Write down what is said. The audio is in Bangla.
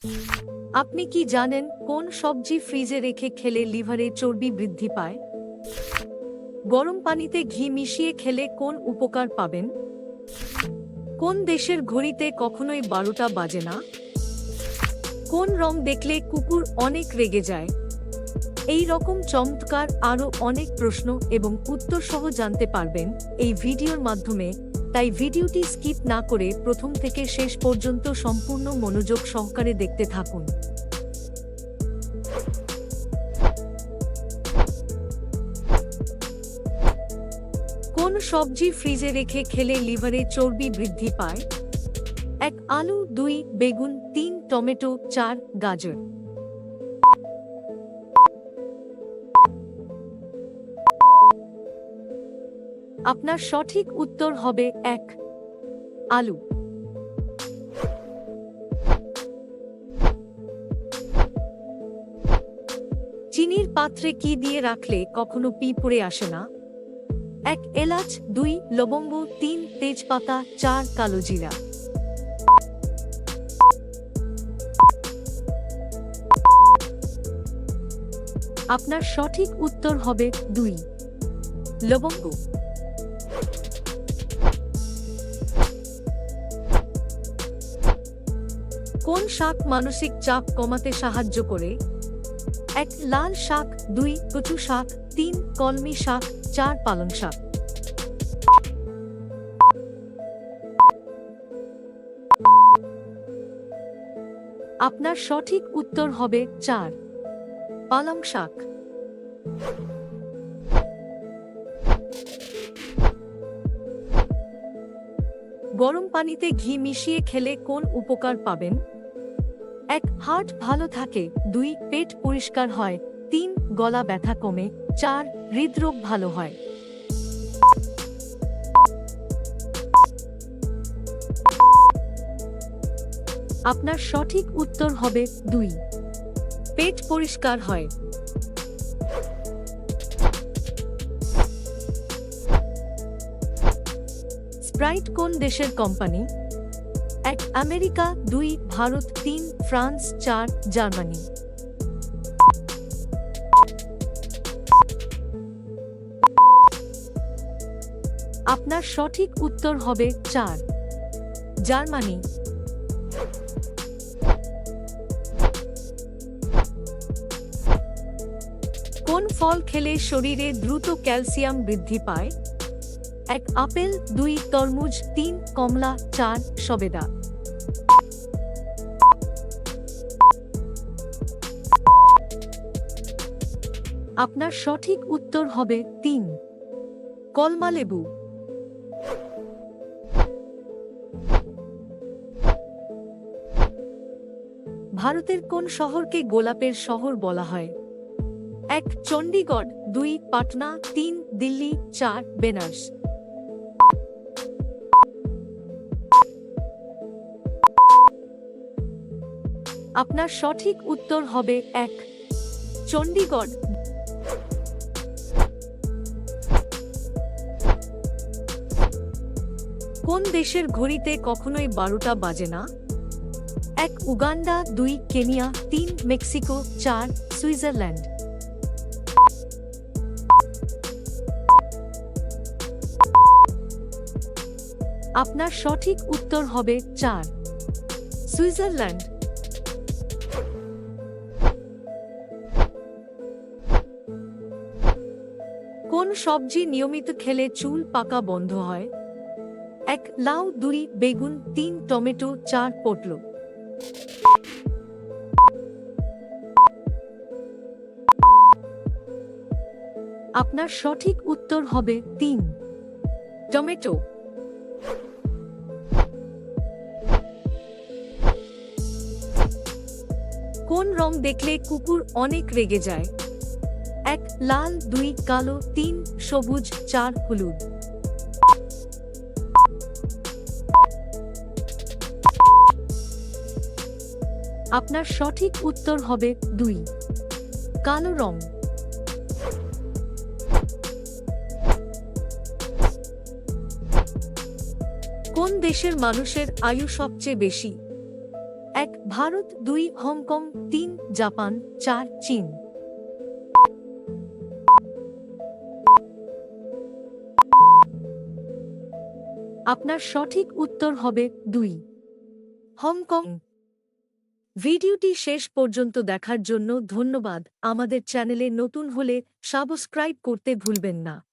আপনি কি জানেন কোন সবজি ফ্রিজে রেখে খেলে লিভারে চর্বি বৃদ্ধি পায়? গরম পানিতে ঘি মিশিয়ে খেলে কোন উপকার পাবেন? কোন দেশের ঘড়িতে কখনোই 12টা বাজে না? কোন রং দেখলে কুকুর অনেক রেগে যায়? এই রকম চমৎকার আরও অনেক প্রশ্ন এবং উত্তর সহ জানতে পারবেন এই ভিডিওর মাধ্যমে, তাই ভিডিওটি স্কিপ না করে প্রথম থেকে শেষ পর্যন্ত সম্পূর্ণ মনোযোগ সহকারে দেখতে থাকুন। কোন সবজি ফ্রিজে রেখে খেলে লিভারে চর্বি বৃদ্ধি পায়? 1. আলু, 2. বেগুন, 3. টমেটো, 4. গাজর। আপনার সঠিক উত্তর হবে 1. আলু। চিনির পাত্রে কি দিয়ে রাখলে কখনো পি পড়ে আসে না? 1. এলাচ, 2. লবঙ্গ, 3. তেজপাতা, 4. কালোজিরা। আপনার সঠিক উত্তর হবে 2. লবঙ্গ। কোন শাক মানসিক চাপ কমাতে সাহায্য করে? 1. লাল শাক, 2. কচু শাক, 3. কলমি শাক, 4. পালং শাক। আপনার সঠিক উত্তর হবে 4. পালং শাক। গরম পানিতে ঘি মিশিয়ে খেলে কোন উপকার পাবেন? 1. হার্ট ভালো থাকে, 2. পেট পরিষ্কার হয়, 3. গলা ব্যথা কমে, 4. হৃদরোগ ভালো হয়। আপনার সঠিক উত্তর হবে 2. পেট পরিষ্কার হয়। স্প্রাইট কোন দেশের company? 1. America, 2. Bharat, 3. France, 4. Germany. আপনার সঠিক উত্তর হবে 4. জার্মানি। কোন ফল খেলে শরীরে দ্রুত ক্যালসিয়াম বৃদ্ধি পায়? 1. আপেল, 2. তরমুজ, 3. কমলা, 4. সবেদা। আপনার সঠিক উত্তর হবে 3. কমলালেবু। ভারতের কোন শহরকে গোলাপের শহর বলা হয়? 1. চণ্ডীগড়, 2. পাটনা, 3. দিল্লি, 4. বেনারস। আপনার সঠিক উত্তর হবে 1. চণ্ডীগড়। কোন দেশের ঘড়িতে কখনোই 12টা বাজে না? 1. উগান্ডা, 2. কেনিয়া, 3. মেক্সিকো, 4. সুইজারল্যান্ড। আপনার সঠিক উত্তর হবে 4. সুইজারল্যান্ড। কোন সবজি নিয়মিত খেলে চুল পাকা বন্ধ হয়? 1. লাউ, 2. বেগুন, 3. টমেটো, 4. পটল। আপনার সঠিক উত্তর হবে 3. টমেটো। কোন রং দেখলে কুকুর অনেক রেগে যায়? 1. লাল, 2. কালো, 3. সবুজ, 4. হলুদ। আপনার সঠিক উত্তর হবে 2. কালো রং। কোন দেশের মানুষের আয়ু সবচেয়ে বেশি? 1. ভারত 2, হংকং 3, জাপান 4, চীন। আপনার সঠিক উত্তর হবে 2, হংকং। ভিডিওটি শেষ পর্যন্ত দেখার জন্য ধন্যবাদ। আমাদের চ্যানেলে নতুন হলে সাবস্ক্রাইব করতে ভুলবেন না।